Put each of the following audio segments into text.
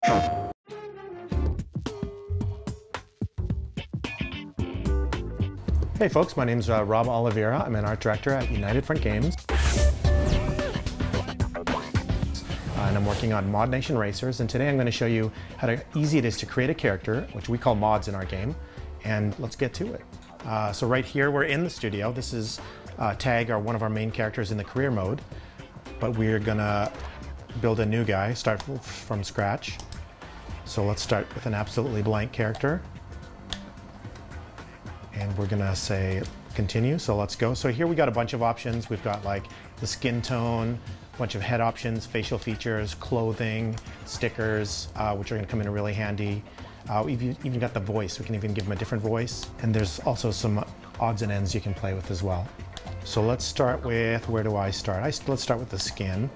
Hey folks, my name's Rob Oliveira. I'm an art director at United Front Games. And I'm working on Modnation racers, and today I'm going to show you how easy it is to create a character, which we call mods in our game, and let's get to it. So right here we're in the studio. This is Tag, one of our main characters in the career mode, but we're gonna build a new guy, start from scratch. So let's start with an absolutely blank character. And we're gonna say continue, so let's go. So here we got a bunch of options. We've got like the skin tone, a bunch of head options, facial features, clothing, stickers, which are gonna come in really handy. We've even got the voice. We can even give him a different voice. And there's also some odds and ends you can play with as well. So let's start with, where do I start? Let's start with the skin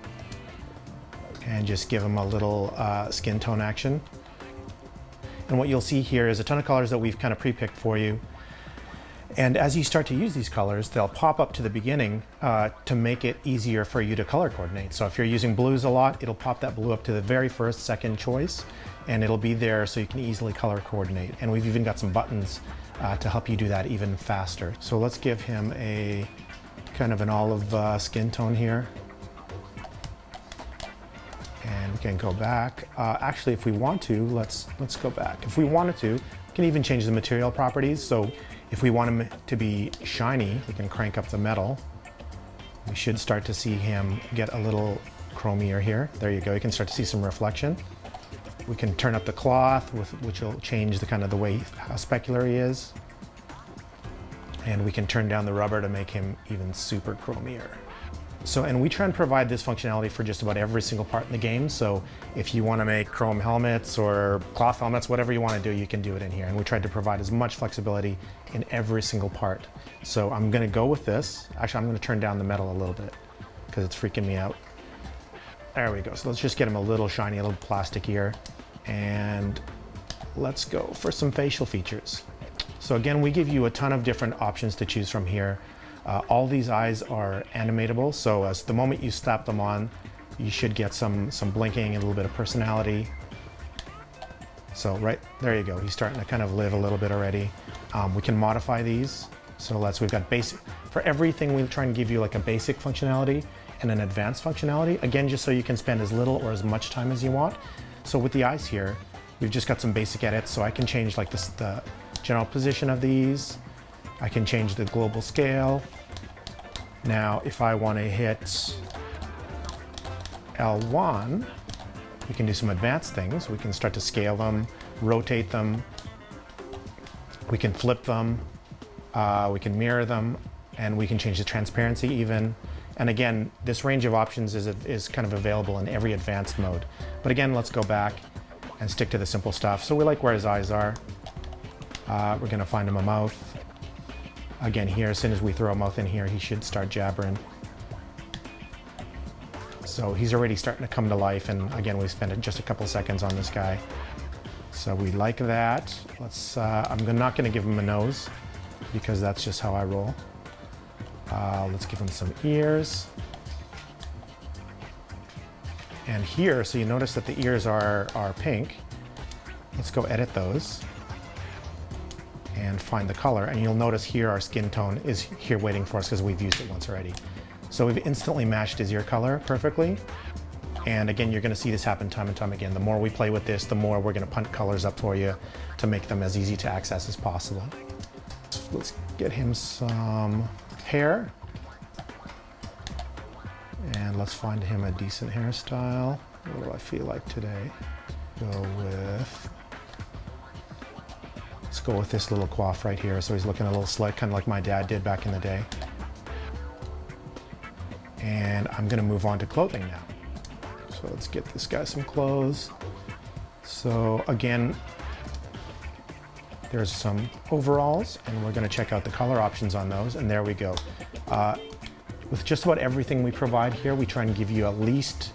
and just give him a little skin tone action. And what you'll see here is a ton of colors that we've kind of pre-picked for you. And as you start to use these colors, they'll pop up to the beginning to make it easier for you to color coordinate. So if you're using blues a lot, it'll pop that blue up to the very first, second choice, and it'll be there so you can easily color coordinate. And we've even got some buttons to help you do that even faster. So let's give him a kind of an olive skin tone here. And we can go back. Actually, if we want to, let's go back. If we wanted to, we can even change the material properties. So if we want him to be shiny, we can crank up the metal. We should start to see him get a little chromier here. There you go, you can start to see some reflection. We can turn up the cloth, which will change the kind of the way, how specular he is. And we can turn down the rubber to make him even super chromier. So, and we try and provide this functionality for just about every single part in the game. So if you want to make chrome helmets or cloth helmets, whatever you want to do, you can do it in here. And we tried to provide as much flexibility in every single part. So I'm going to go with this. Actually, I'm going to turn down the metal a little bit because it's freaking me out. There we go. So let's just get him a little shiny, a little plastikier. And let's go for some facial features. So again, we give you a ton of different options to choose from here. All these eyes are animatable, so as the moment you slap them on, you should get some blinking and a little bit of personality. So right there you go, he's starting to kind of live a little bit already. We can modify these. So we've got basic, for everything we try and give you like a basic functionality and an advanced functionality, again, just so you can spend as little or as much time as you want. So with the eyes here, we've just got some basic edits, so I can change like the general position of these. I can change the global scale. Now, if I want to hit L1, we can do some advanced things. We can start to scale them, rotate them. We can flip them. We can mirror them, and we can change the transparency even. And again, this range of options is kind of available in every advanced mode. But again, let's go back and stick to the simple stuff. So we like where his eyes are. We're going to find him a mouth. Again, here, as soon as we throw a mouth in here, he should start jabbering. So he's already starting to come to life, and again, we spent just a couple seconds on this guy. So we like that. I'm not going to give him a nose, because that's just how I roll. Let's give him some ears. And here, so you notice that the ears are pink. Let's go edit those and find the color, and you'll notice here our skin tone is here waiting for us because we've used it once already. So we've instantly matched his ear color perfectly. And again, you're going to see this happen time and time again. The more we play with this, the more we're going to punt colors up for you to make them as easy to access as possible. Let's get him some hair. And let's find him a decent hairstyle. What do I feel like today? Let's go with this little coif right here. So he's looking a little slick, kind of like my dad did back in the day. And I'm going to move on to clothing now. So let's get this guy some clothes. So again, there's some overalls, and we're going to check out the color options on those. And there we go. With just about everything we provide here, we try and give you at least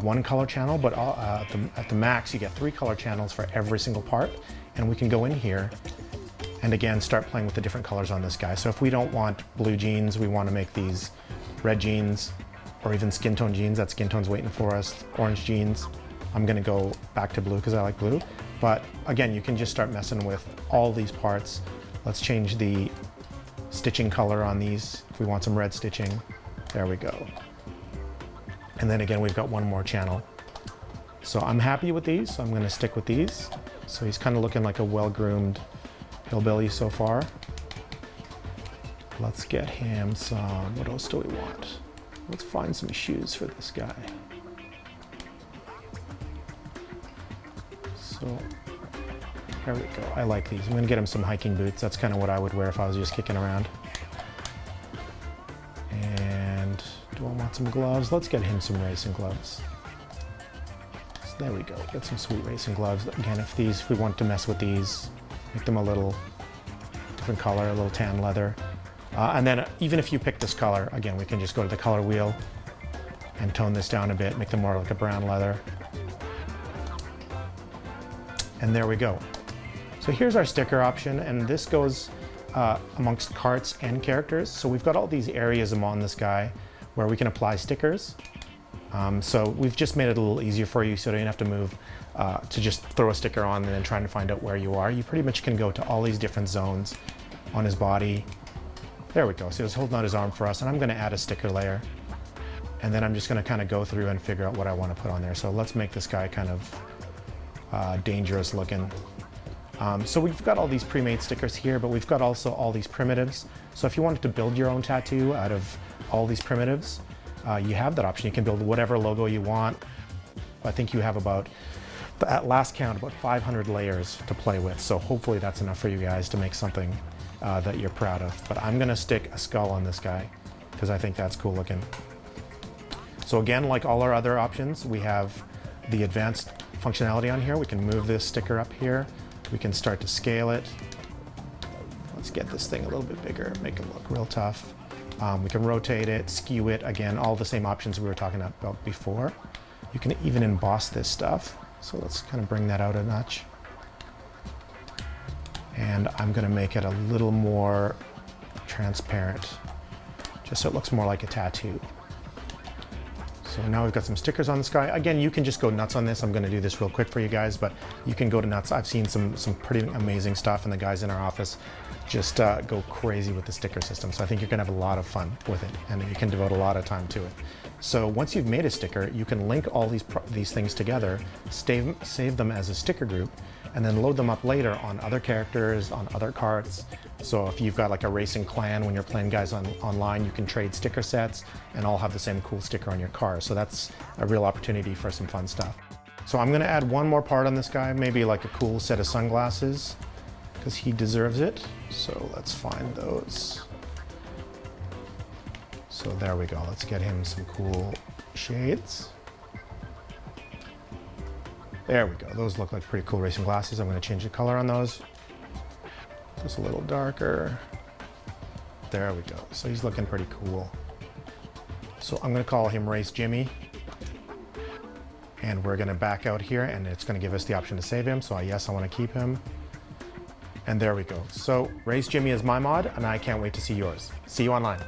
one color channel, but at the max, you get 3 color channels for every single part. And we can go in here and again start playing with the different colors on this guy. So if we don't want blue jeans, we want to make these red jeans, or even skin tone jeans. That skin tone's waiting for us. Orange jeans. I'm gonna go back to blue because I like blue. But again, you can just start messing with all these parts. Let's change the stitching color on these if we want some red stitching. There we go. And then again, we've got one more channel. So I'm happy with these, so I'm gonna stick with these. So he's kind of looking like a well-groomed hillbilly so far. Let's get him some, what else do we want? Let's find some shoes for this guy. So, there we go. I like these. I'm gonna get him some hiking boots. That's kind of what I would wear if I was just kicking around. And do I want some gloves? Let's get him some racing gloves. So there we go. Get some sweet racing gloves. Again, if we want to mess with these, make them a little different color, a little tan leather. And then even if you pick this color, again, we can just go to the color wheel and tone this down a bit, make them more like a brown leather. And there we go. So here's our sticker option, and this goes amongst carts and characters. So we've got all these areas on this guy where we can apply stickers. So we've just made it a little easier for you so you don't have to move to just throw a sticker on and then trying to find out where you are. You pretty much can go to all these different zones on his body. There we go. So he's holding out his arm for us, and I'm going to add a sticker layer. And then I'm just going to kind of go through and figure out what I want to put on there. So let's make this guy kind of dangerous looking. So we've got all these pre-made stickers here, but we've got also all these primitives. So if you wanted to build your own tattoo out of all these primitives, you have that option. You can build whatever logo you want. I think you have about, at last count, about 500 layers to play with. So hopefully that's enough for you guys to make something that you're proud of. But I'm gonna stick a skull on this guy because I think that's cool looking. So again, like all our other options, we have the advanced functionality on here. We can move this sticker up here. We can start to scale it. Let's get this thing a little bit bigger, make it look real tough. We can rotate it, skew it, again, all the same options we were talking about before. You can even emboss this stuff. So let's kind of bring that out a notch. And I'm gonna make it a little more transparent, just so it looks more like a tattoo. So now we've got some stickers on this guy. Again, you can just go nuts on this. I'm gonna do this real quick for you guys, but you can go to nuts. I've seen some pretty amazing stuff, and the guys in our office just go crazy with the sticker system. So I think you're gonna have a lot of fun with it, and you can devote a lot of time to it. So once you've made a sticker, you can link all these things together, save them as a sticker group, and then load them up later on other characters, on other carts. So if you've got like a racing clan, when you're playing guys online, you can trade sticker sets and all have the same cool sticker on your car. So that's a real opportunity for some fun stuff. So I'm gonna add one more part on this guy, maybe like a cool set of sunglasses, because he deserves it. So let's find those. So there we go. Let's get him some cool shades. There we go. Those look like pretty cool racing glasses. I'm going to change the color on those. Just a little darker. There we go. So he's looking pretty cool. So I'm going to call him Race Jimmy. And we're going to back out here, and it's going to give us the option to save him. So yes, I want to keep him. And there we go. So Race Jimmy is my mod, and I can't wait to see yours. See you online.